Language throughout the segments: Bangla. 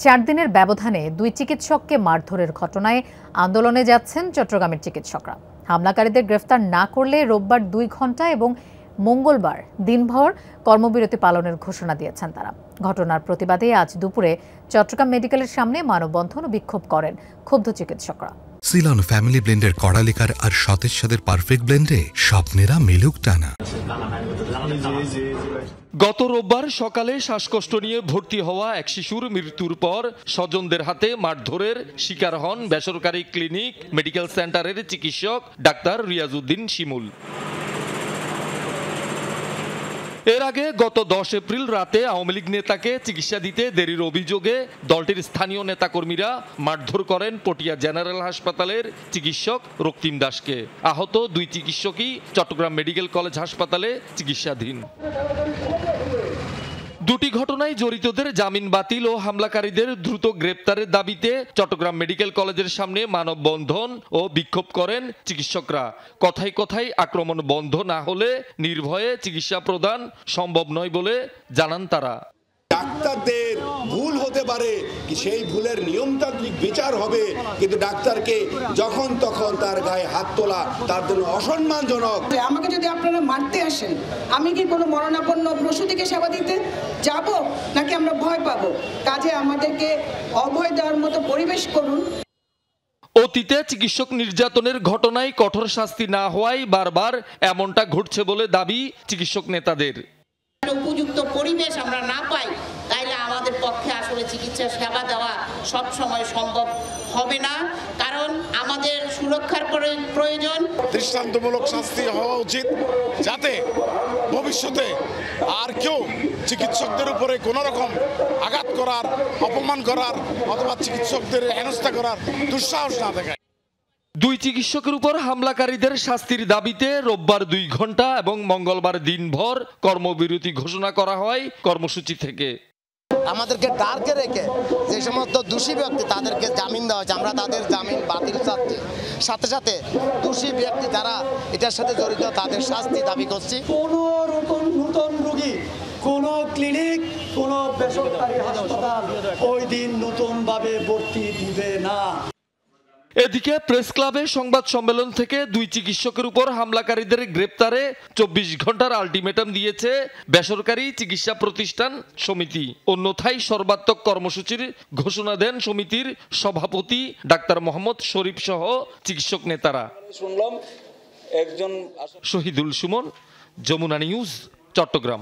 4 দিনের ব্যবধানে 2 চিকিৎসককে মারধরের ঘটনায় আন্দোলনে যাচ্ছেন চট্টগ্রামের চিকিৎসকরা। হামলাকারীদের গ্রেফতার না করলে রোববার 2 ঘণ্টা এবং মঙ্গলবার দিনভর কর্মবিরতি পালনের ঘোষণা দিয়েছেন তারা। ঘটনার প্রতিবাদে আজ দুপুরে চট্টগ্রাম মেডিকেলের সামনে মানববন্ধন ও বিক্ষোভ করেন ক্ষুব্ধ চিকিৎসকরা। সিলন ফ্যামিলি ব্লেন্ডের কড়ালিকার আর সতেজ সাদের পারফেক্ট ব্লেন্ডে স্বপ্নেরা মিলুক টানা। গত রোববার সকালে শ্বাসকষ্ট নিয়ে ভর্তি হওয়া এক শিশুর মৃত্যুর পর স্বজনদের হাতে মারধরের শিকার হন বেসরকারি ক্লিনিক মেডিকেল সেন্টারের চিকিৎসক ডাক্তার রিয়াজউদ্দিন শিমুল। এর আগে গত 10 এপ্রিল রাতে আওয়ামী লীগ নেতাকে চিকিৎসা দিতে দেরির অভিযোগে দলটির স্থানীয় নেতাকর্মীরা মারধর করেন পটিয়া জেনারেল হাসপাতালের চিকিৎসক রক্তিম দাসকে। আহত 2 চিকিৎসকই চট্টগ্রাম মেডিকেল কলেজ হাসপাতালে চিকিৎসাধীন। দুটি ঘটনায় জড়িতদের জামিন বাতিল ও হামলাকারীদের দ্রুত গ্রেপ্তারের দাবিতে চট্টগ্রাম মেডিকেল কলেজের সামনে মানববন্ধন ও বিক্ষোভ করেন চিকিৎসকরা। কথায় কথায় আক্রমণ বন্ধ না হলে নির্ভয়ে চিকিৎসা প্রদান সম্ভব নয় বলে জানান তারা। ডাক্তারদের ভুল হতে পারে, কি সেই ভুলের নিয়মতান্ত্রিক বিচার হবে, কিন্তু ডাক্তারকে যখন তখন তার গায়ে হাত তোলা তার জন্য অসম্মানজনক। আমাকে যদি আপনারা মারতে আসেন, আমি কি কোনো মরণাপন্ন প্রসূতিকে সেবা দিতে যাব, নাকি আমরা ভয় পাবো? কাজে আমাদেরকে অভয় দেওয়ার মতো পরিবেশ করুন। অতীতে চিকিৎসক নির্যাতনের ঘটনায় কঠোর শাস্তি না হওয়ায় বারবার এমনটা ঘটছে বলে দাবি চিকিৎসক নেতাদের। উপযুক্ত পরিবেশ আমরা না পাই, তাইলে আমাদের পক্ষে আসলে চিকিৎসা সেবা দেওয়া সব সময় সম্ভব হবে না, কারণ আমাদের সুরক্ষার প্রয়োজন। দৃষ্টান্তমূলক শাস্তি হওয়া উচিত, যাতে ভবিষ্যতে আর কেউ চিকিৎসকদের উপরে কোনো রকম আঘাত করার, অপমান করার অথবা চিকিৎসকদের হেনস্থা করার দুঃসাহস না দেখায়। 2 চিকিৎসকের উপর হামলাকারীদের শাস্তির দাবিতে রোববার 2 ঘণ্টা এবং মঙ্গলবার দিনভর কর্মবিরতি ঘোষণা করা হয় কর্মসূচি থেকে। আমাদেরকে টার্গে রেখে যে সমস্ত দোষী ব্যক্তি তাদেরকে জামিন দেওয়া হয়েছে, আমরা তাদের জামিন বাতিল চাচ্ছি। সাথে সাথে দোষী ব্যক্তি যারা এটার সাথে জড়িত তাদের শাস্তি দাবি করছি। কোনো নতুন রোগী, কোনো ক্লিনিক, কোনো বেসরকারি হাসপাতাল ওই দিন নতুনভাবে ভর্তি দিবে না। এদিকে প্রেস ক্লাবে সংবাদ সম্মেলন থেকে 2 চিকিৎসকের উপর হামলাকারীদের গ্রেপ্তারে 24 ঘন্টার আলটিমেটাম দিয়েছে বেসরকারি চিকিৎসা প্রতিষ্ঠান সমিতি। অন্যথায় সর্বাত্মক কর্মসূচির ঘোষণা দেন সমিতির সভাপতি ডাক্তার মোহাম্মদ শরীফ সহ চিকিৎসক নেতারা। শুনলাম একজন শহীদুল সুমন, যমুনা নিউজ, চট্টগ্রাম।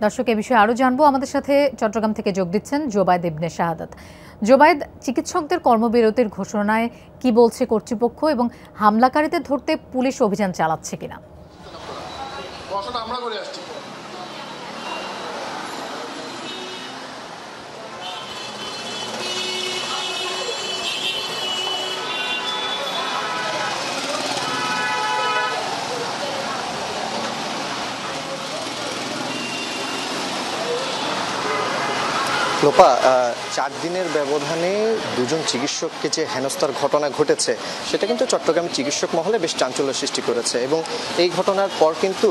দর্শক, এ বিষয়ে আরো জানবো। আমাদের সাথে চট্টগ্রাম থেকে যোগ দিচ্ছেন জোবায়েদ ইবনে শাহাদাত। জোবায়েদ, চিকিৎসকদের কর্মবিরতির ঘোষণায় কি বলছে কর্তৃপক্ষ এবং হামলাকারীদের ধরতে পুলিশ অভিযান চালাচ্ছে কিনা? লোপা, 4 দিনের ব্যবধানে 2জন চিকিৎসককে যে হেনস্থার ঘটনা ঘটেছে সেটা কিন্তু চট্টগ্রামের চিকিৎসক মহলে বেশ চাঞ্চল্য সৃষ্টি করেছে এবং এই ঘটনার পর কিন্তু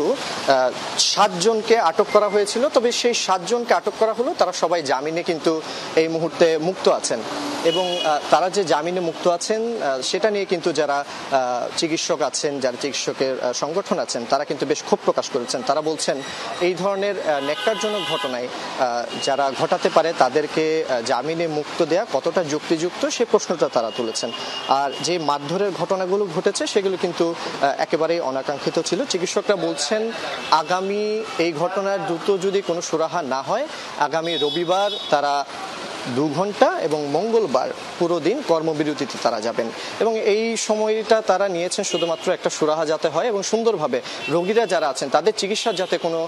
7 জনকে আটক করা হয়েছিল। তবে সেই 7 জনকে আটক করা হলো, তারা সবাই জামিনে কিন্তু এই মুহূর্তে মুক্ত আছেন এবং তারা যে জামিনে মুক্ত আছেন সেটা নিয়ে কিন্তু যারা চিকিৎসক আছেন, যারা চিকিৎসকের সংগঠন আছেন, তারা কিন্তু বেশ ক্ষোভ প্রকাশ করেছেন। তারা বলছেন এই ধরনের ন্যাক্কারজনক ঘটনায় যারা ঘটাতে পারে তাদেরকে জামিনে মুক্ত দেয়া কতটা যুক্তিযুক্ত সে প্রশ্নটা তারা তুলেছেন। আর যে মারধরের ঘটনাগুলো ঘটেছে সেগুলো কিন্তু একেবারেই অনাকাঙ্ক্ষিত ছিল। চিকিৎসকরা বলছেন আগামী এই ঘটনার দ্রুত যদি কোনো সুরাহা না হয়, আগামী রবিবার তারা 2 ঘণ্টা এবং মঙ্গলবার পুরো দিন কর্মবিরতিতে তারা যাবেন এবং এই সময়টা তারা নিয়েছেন শুধুমাত্র একটা সুরাহা যাতে হয় এবং সুন্দরভাবে রোগীরা যারা আছেন তাদের চিকিৎসার যাতে কোনো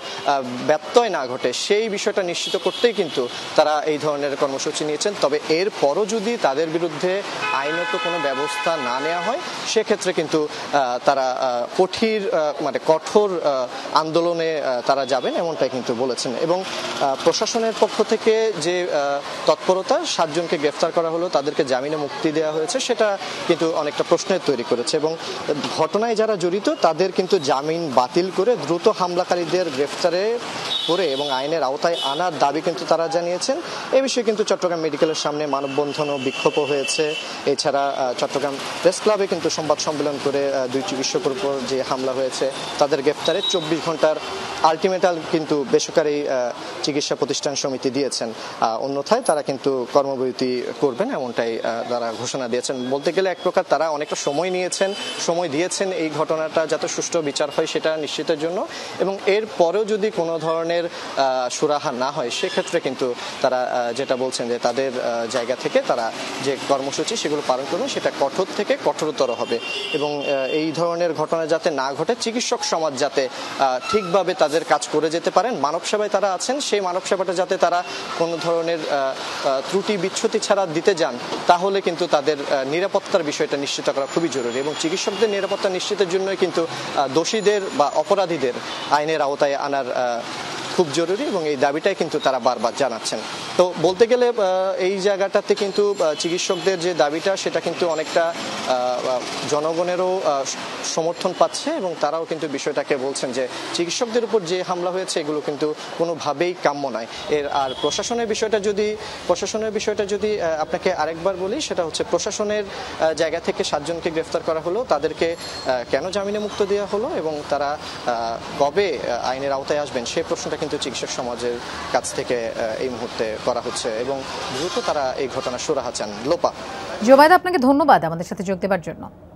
ব্যত্যয় না ঘটে সেই বিষয়টা নিশ্চিত করতেই কিন্তু তারা এই ধরনের কর্মসূচি নিয়েছেন। তবে এর পরও যদি তাদের বিরুদ্ধে আইনত কোনো ব্যবস্থা না নেওয়া হয় সেক্ষেত্রে কিন্তু তারা কঠোর আন্দোলনে তারা যাবেন এমনটাই কিন্তু বলেছেন। এবং প্রশাসনের পক্ষ থেকে যে তৎপরতা, 7 জনকে গ্রেফতার করা হলো, তাদেরকে জামিনে মুক্তি দেওয়া হয়েছে, সেটা কিন্তু অনেকটা প্রশ্নের তৈরি করেছে এবং ঘটনায় যারা জড়িত তাদের কিন্তু জামিন বাতিল করে দ্রুত হামলাকারীদের গ্রেফতারে করে এবং আইনের আওতায় আনার দাবি কিন্তু তারা জানিয়েছেন। এই বিষয়ে কিন্তু চট্টগ্রাম মেডিকেলের সামনে মানববন্ধন ও বিক্ষোভও হয়েছে। এছাড়া চট্টগ্রাম প্রেস ক্লাবে কিন্তু সংবাদ সম্মেলন করে দুই চিকিৎসকের উপর যে হামলা হয়েছে তাদের গ্রেফতারে 24 ঘন্টার আলটিমেটাম কিন্তু বেসরকারি চিকিৎসা প্রতিষ্ঠান সমিতি দিয়েছেন। অন্যথায় তারা কিন্তু কর্মবিরতি করবেন এমনটাই তারা ঘোষণা দিয়েছেন। বলতে গেলে এক প্রকার তারা অনেকটা সময় দিয়েছেন এই ঘটনাটা যাতে সুষ্ঠু বিচার হয় সেটা নিশ্চিতের জন্য, এবং এর পরেও যদি কোনো ধরনের সুরাহা না হয় সেক্ষেত্রে কিন্তু তারা যেটা বলছেন যে তাদের জায়গা থেকে তারা যে কর্মসূচি সেগুলো পালন করবেন সেটা কঠোর থেকে কঠোরতর হবে, এবং এই ধরনের ঘটনা যাতে না ঘটে, চিকিৎসক সমাজ যাতে ঠিকভাবে তাদের কাজ করে যেতে পারেন, মানব সেবায় তারা আছেন সেই মানব সেবাটা যাতে তারা কোনো ধরনের ত্রুটি বিচ্ছুতি ছাড়া দিতে যান, তাহলে কিন্তু তাদের নিরাপত্তার বিষয়টা নিশ্চিত করা খুবই জরুরি। এবং চিকিৎসকদের নিরাপত্তা নিশ্চিতের জন্যই কিন্তু দোষীদের বা অপরাধীদের আইনের আওতায় আনার খুব জরুরি, এবং এই দাবিটাই কিন্তু তারা বারবার জানাচ্ছেন। তো বলতে গেলে এই জায়গাটাতে কিন্তু চিকিৎসকদের যে দাবিটা সেটা কিন্তু অনেকটা জনগণেরও সমর্থন পাচ্ছে, এবং তারাও কিন্তু বিষয়টাকে বলছেন যে চিকিৎসকদের উপর যে হামলা হয়েছে এগুলো কিন্তু কোনোভাবেই কাম্য নয়। আর প্রশাসনের বিষয়টা যদি আপনাকে আরেকবার বলি, সেটা হচ্ছে প্রশাসনের জায়গা থেকে 7 জনকে গ্রেফতার করা হলো, তাদেরকে কেন জামিনে মুক্ত দেওয়া হলো এবং তারা কবে আইনের আওতায় আসবেন সেই প্রশ্নটা কিন্তু চিকিৎসক সমাজের কাছ থেকে এই মুহূর্তে করা হচ্ছে, এবং দ্রুত তারা এই ঘটনা সুরাহা চান। লোপা। জোবায়েদ, আপনাকে ধন্যবাদ আমাদের সাথে যোগ দেওয়ার জন্য।